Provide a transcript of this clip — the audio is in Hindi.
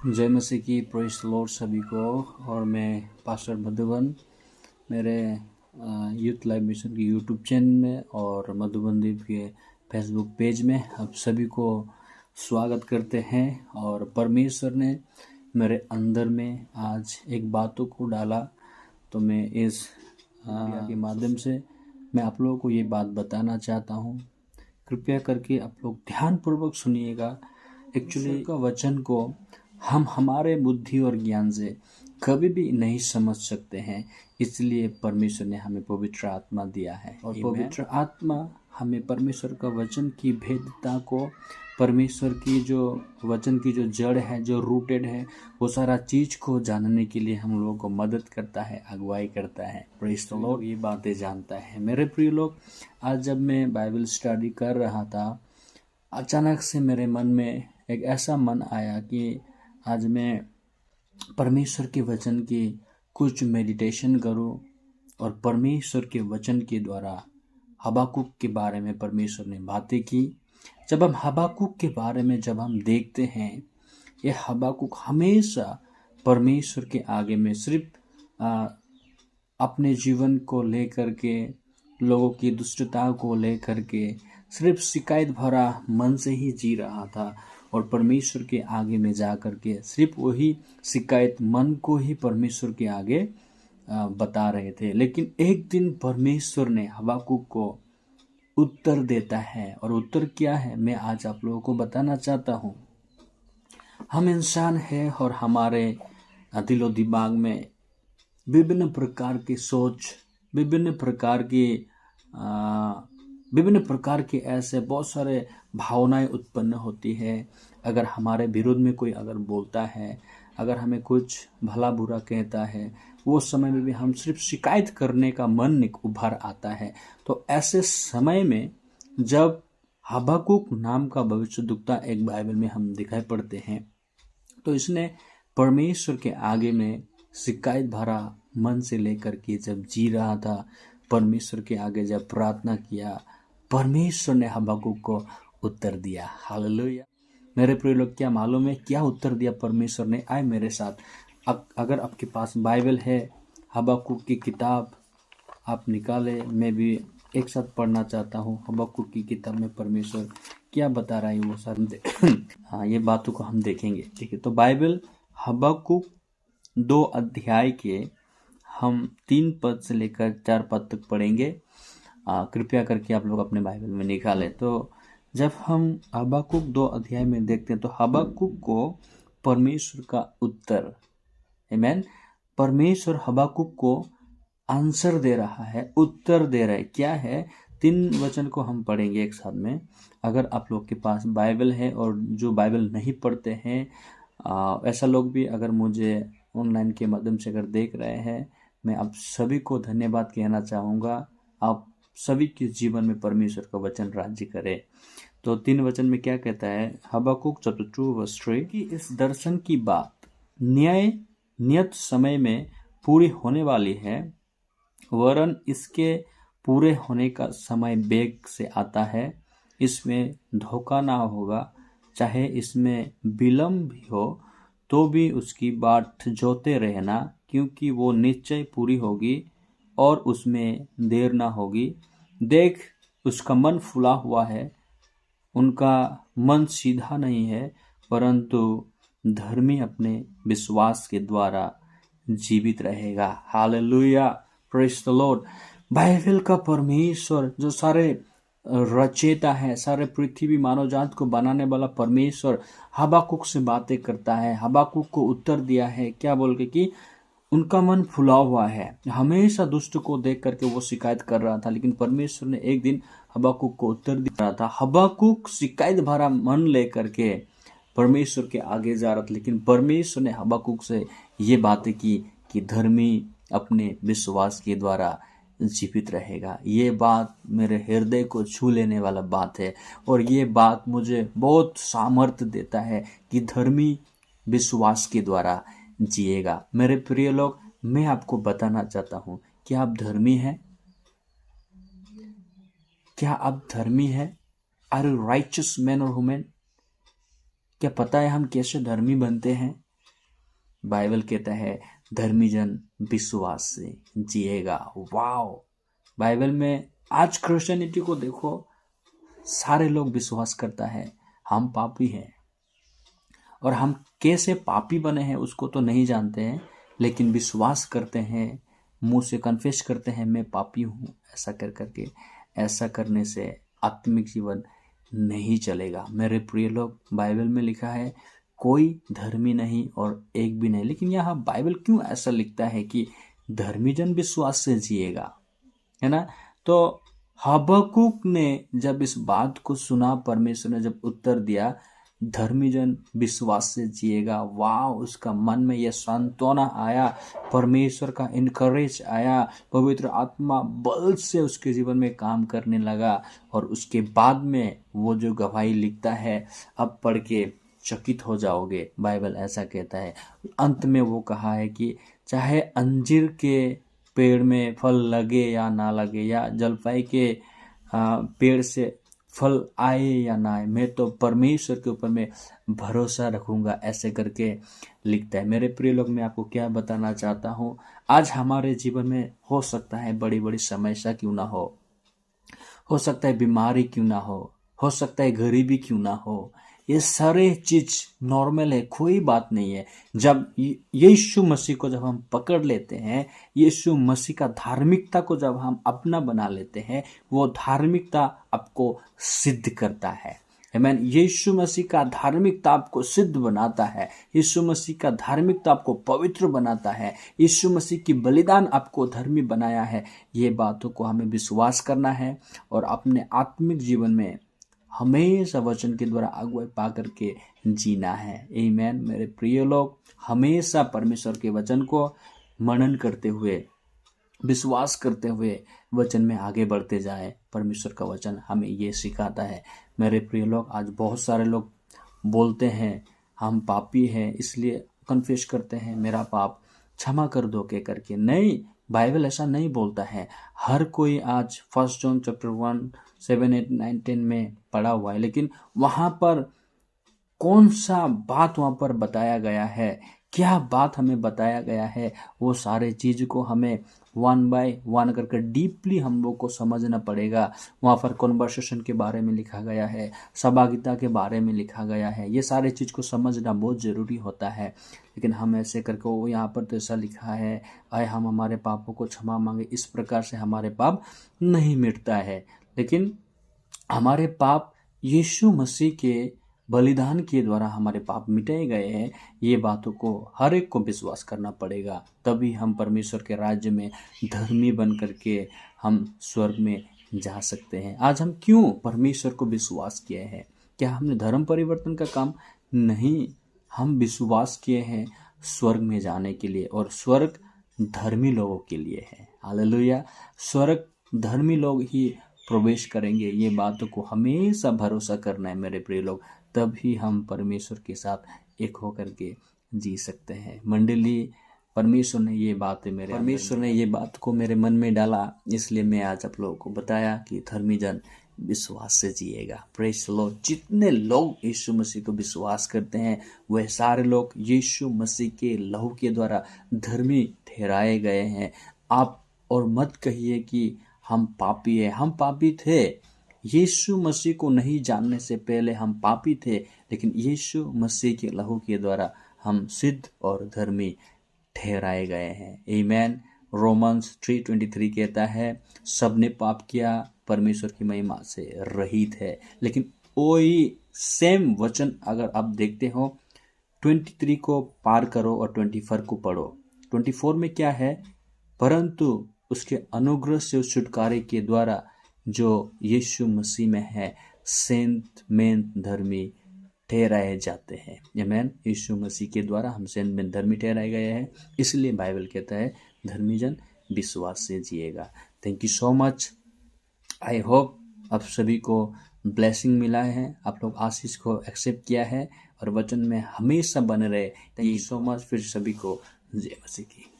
जय मसीह की। प्रेज़ द लॉर्ड सभी को। और मैं पास्टर मधुबन मेरे यूथ लाइव मिशन की यूट्यूब चैनल में और मधुबन दीप के फेसबुक पेज में आप सभी को स्वागत करते हैं। और परमेश्वर ने मेरे अंदर में आज एक बातों को डाला, तो मैं इस के माध्यम से मैं आप लोगों को ये बात बताना चाहता हूँ। कृपया करके आप लोग ध्यानपूर्वक सुनिएगा। एक्चुअली का वचन को हम हमारे बुद्धि और ज्ञान से कभी भी नहीं समझ सकते हैं, इसलिए परमेश्वर ने हमें पवित्र आत्मा दिया है। और पवित्र आत्मा हमें परमेश्वर का वचन की भेदता को, परमेश्वर की जो वचन की जो जड़ है, जो रूटेड है, वो सारा चीज को जानने के लिए हम लोगों को मदद करता है, अगुवाई करता है। प्रेज़ द लॉर्ड ये बातें जानता है। मेरे प्रिय लोग, आज जब मैं बाइबल स्टडी कर रहा था, अचानक से मेरे मन में एक ऐसा मन आया कि आज मैं परमेश्वर के वचन की कुछ मेडिटेशन करूं। और परमेश्वर के वचन के द्वारा हबाकुक के बारे में परमेश्वर ने बातें की। जब हम हबाकुक के बारे में जब हम देखते हैं, ये हबाकुक हमेशा परमेश्वर के आगे में सिर्फ अपने जीवन को लेकर के, लोगों की दुष्टता को लेकर के सिर्फ शिकायत भरा मन से ही जी रहा था। और परमेश्वर के आगे में जा कर के सिर्फ वही शिकायत मन को ही परमेश्वर के आगे बता रहे थे। लेकिन एक दिन परमेश्वर ने हबाकुक को उत्तर देता है। और उत्तर क्या है, मैं आज आप लोगों को बताना चाहता हूँ। हम इंसान हैं और हमारे दिलो दिमाग में विभिन्न प्रकार की सोच, विभिन्न प्रकार के ऐसे बहुत सारे भावनाएं उत्पन्न होती है। अगर हमारे विरोध में कोई अगर बोलता है, अगर हमें कुछ भला बुरा कहता है, वो समय में भी हम सिर्फ शिकायत करने का मन उभर आता है। तो ऐसे समय में जब हबाकुक नाम का भविष्यद्वक्ता एक बाइबल में हम दिखाई पड़ते हैं, तो इसने परमेश्वर के आगे में शिकायत भरा मन से लेकर के जब जी रहा था, परमेश्वर के आगे जब प्रार्थना किया, परमेश्वर ने हबाकुक को उत्तर दिया। हालेलुया। मेरे प्रिय लोग, क्या मालूम है क्या उत्तर दिया परमेश्वर ने? आए मेरे साथ, अगर आपके पास बाइबल है, हबाकुक की किताब आप निकाले, मैं भी एक साथ पढ़ना चाहता हूँ। हबाकुक की किताब में परमेश्वर क्या बता रहा है वो सारे हाँ, ये बातों को हम देखेंगे। ठीक है, तो बाइबल हबाकुक 2 अध्याय के हम 3 पद से लेकर 4 पद तक पढ़ेंगे। कृपया करके आप लोग अपने बाइबल में निकालें। तो जब हम हबाकुक 2 अध्याय में देखते हैं, तो हबाकुक को परमेश्वर का उत्तर, आमीन, परमेश्वर हबाकुक को आंसर दे रहा है, उत्तर दे रहा है। क्या है? 3 वचन को हम पढ़ेंगे एक साथ में। अगर आप लोग के पास बाइबल है और जो बाइबल नहीं पढ़ते हैं, ऐसा लोग भी अगर मुझे ऑनलाइन के माध्यम से अगर देख रहे हैं, मैं आप सभी को धन्यवाद कहना चाहूँगा। आप सभी के जीवन में परमेश्वर का वचन राज्य करे। तो 3 वचन में क्या कहता है? हबाकुक चैप्टर 2 वर्स 3 कि इस दर्शन की बात नियत समय में पूरी होने वाली है, वरन इसके पूरे होने का समय वेग से आता है। इसमें धोखा ना होगा, चाहे इसमें विलंब भी हो तो भी उसकी बाट जोते रहना, क्योंकि वो निश्चय पूरी होगी और उसमें देर ना होगी। देख, उसका मन फूला हुआ है, उनका मन सीधा नहीं है, परंतु धर्मी अपने विश्वास के द्वारा जीवित रहेगा। Hallelujah, praise the Lord. Bible का परमेश्वर जो सारे रचेता है, सारे पृथ्वी मानव जात को बनाने वाला परमेश्वर हबाकुक से बातें करता है। हबाकुक को उत्तर दिया है, क्या बोल के कि उनका मन फुला हुआ है। हमेशा दुष्ट को देख करके वो शिकायत कर रहा था, लेकिन परमेश्वर ने एक दिन हबाकुक को उत्तर दिया रहा था। हबाकुक शिकायत भरा मन लेकर के परमेश्वर के आगे जा रहा था, लेकिन परमेश्वर ने हबाकुक से ये बातें की कि धर्मी अपने विश्वास के द्वारा जीवित रहेगा। ये बात मेरे हृदय को छू लेने वाला बात है, और ये बात मुझे बहुत सामर्थ्य देता है कि धर्मी विश्वास के द्वारा जिएगा। मेरे प्रिय लोग, मैं आपको बताना चाहता हूं, क्या आप धर्मी हैं? क्या आप धर्मी हैं? आर यू राइचस मैन और वुमेन? क्या पता है हम कैसे धर्मी बनते हैं? बाइबल कहता है धर्मी जन विश्वास से जिएगा। वाओ! बाइबल में आज क्रिश्चियनिटी को देखो, सारे लोग विश्वास करता है हम पापी हैं, और हम कैसे पापी बने हैं उसको तो नहीं जानते हैं, लेकिन विश्वास करते हैं, मुंह से कन्फेस करते हैं मैं पापी हूँ। ऐसा कर करके, ऐसा करने से आत्मिक जीवन नहीं चलेगा। मेरे प्रिय लोग, बाइबल में लिखा है कोई धर्मी नहीं और एक भी नहीं, लेकिन यहाँ बाइबल क्यों ऐसा लिखता है कि धर्मी जन विश्वास से जिएगा, है ना? तो हबक्कुक ने जब इस बात को सुना, परमेश्वर ने जब उत्तर दिया धर्मी जन विश्वास से जिएगा, वाह! उसका मन में यह सांत्वना आया, परमेश्वर का इनकरेज आया, पवित्र आत्मा बल से उसके जीवन में काम करने लगा, और उसके बाद में वो जो गवाही लिखता है, अब पढ़ के चकित हो जाओगे। बाइबल ऐसा कहता है, अंत में वो कहा है कि चाहे अंजीर के पेड़ में फल लगे या ना लगे, या जलपाई के पेड़ से फल आए या ना आए, मैं तो परमेश्वर के ऊपर में भरोसा रखूंगा। ऐसे करके लिखता है। मेरे प्रिय लोग, मैं आपको क्या बताना चाहता हूँ, आज हमारे जीवन में हो सकता है बड़ी बड़ी समस्या क्यों ना हो सकता है बीमारी क्यों ना हो सकता है गरीबी क्यों ना हो, ये सारे चीज नॉर्मल है, कोई बात नहीं है। जब यीशु मसीह को जब हम पकड़ लेते हैं, यीशु मसीह का धार्मिकता को जब हम अपना बना लेते हैं, वो धार्मिकता आपको सिद्ध करता है। आमीन। यीशु मसीह का धार्मिकता आपको सिद्ध बनाता है। यीशु मसीह का धार्मिकता आपको पवित्र बनाता है। यीशु मसीह की बलिदान आपको धर्मी बनाया है। ये बातों को हमें विश्वास करना है और अपने आत्मिक जीवन में हमेशा वचन के द्वारा अगुवाई पा करके जीना है। आमीन। मेरे प्रिय लोग, हमेशा परमेश्वर के वचन को मनन करते हुए, विश्वास करते हुए वचन में आगे बढ़ते जाएं। परमेश्वर का वचन हमें ये सिखाता है। मेरे प्रिय लोग, आज बहुत सारे लोग बोलते हैं हम पापी हैं, इसलिए कन्फेस करते हैं मेरा पाप क्षमा कर दो के करके। नहीं, बाइबल ऐसा नहीं बोलता है। हर कोई आज 1 जॉन चैप्टर 1 7 8 9 10 में पढ़ा हुआ है, लेकिन वहां पर कौन सा बात वहां पर बताया गया है, क्या बात हमें बताया गया है, वो सारे चीज को हमें 1 बाय 1 करके डीपली हम लोग को समझना पड़ेगा। वहाँ पर कॉन्वर्सेशन के बारे में लिखा गया है, सहभागिता के बारे में लिखा गया है। ये सारे चीज़ को समझना बहुत ज़रूरी होता है, लेकिन हम ऐसे करके वो यहाँ पर तो ऐसा लिखा है, आए हम हमारे पापों को क्षमा मांगे, इस प्रकार से हमारे पाप नहीं मिटता है। लेकिन हमारे पाप यीशु मसीह के बलिदान के द्वारा हमारे पाप मिटाए गए हैं। ये बातों को हर एक को विश्वास करना पड़ेगा, तभी हम परमेश्वर के राज्य में धर्मी बन करके हम स्वर्ग में जा सकते हैं। आज हम क्यों परमेश्वर को विश्वास किए हैं? क्या हमने धर्म परिवर्तन का काम? नहीं, हम विश्वास किए हैं स्वर्ग में जाने के लिए, और स्वर्ग धर्मी लोगों के लिए है। हालेलुया। स्वर्ग धर्मी लोग ही प्रवेश करेंगे। ये बातों को हमेशा भरोसा करना है मेरे प्रिय लोग, तभी हम परमेश्वर के साथ एक होकर के जी सकते हैं। मंडली, परमेश्वर ने ये बात को मेरे मन में डाला, इसलिए मैं आज आप लोगों को बताया कि धर्मी जन विश्वास से जिएगा। Praise the Lord. जितने लोग यीशु मसीह को विश्वास करते हैं, वह सारे लोग यीशु मसीह के लहू के द्वारा धर्मी ठहराए गए हैं। आप और मत कहिए कि हम पापी हैं। हम पापी थे, यीशु मसीह को नहीं जानने से पहले हम पापी थे, लेकिन यीशु मसीह के लहू के द्वारा हम सिद्ध और धर्मी ठहराए गए हैं। आमीन। रोमन्स 3:23 कहता है सबने पाप किया, परमेश्वर की महिमा से रहित है। लेकिन वही सेम वचन अगर आप देखते हो, 23 को पार करो और 24 को पढ़ो। 24 में क्या है? परंतु उसके अनुग्रह से उस छुटकारे के द्वारा जो यीशु मसीह में है, सेंत में धर्मी ठहराए जाते हैं। आमीन। यीशु मसीह के द्वारा हम सेंत में धर्मी ठहराए गए हैं, इसलिए बाइबल कहता है धर्मी जन विश्वास से जिएगा। Thank you so much. I hope आप सभी को ब्लेसिंग मिला है, आप लोग आशीष को एक्सेप्ट किया है और वचन में हमेशा बने रहे। Thank you so much. फिर सभी को जय मसीह की।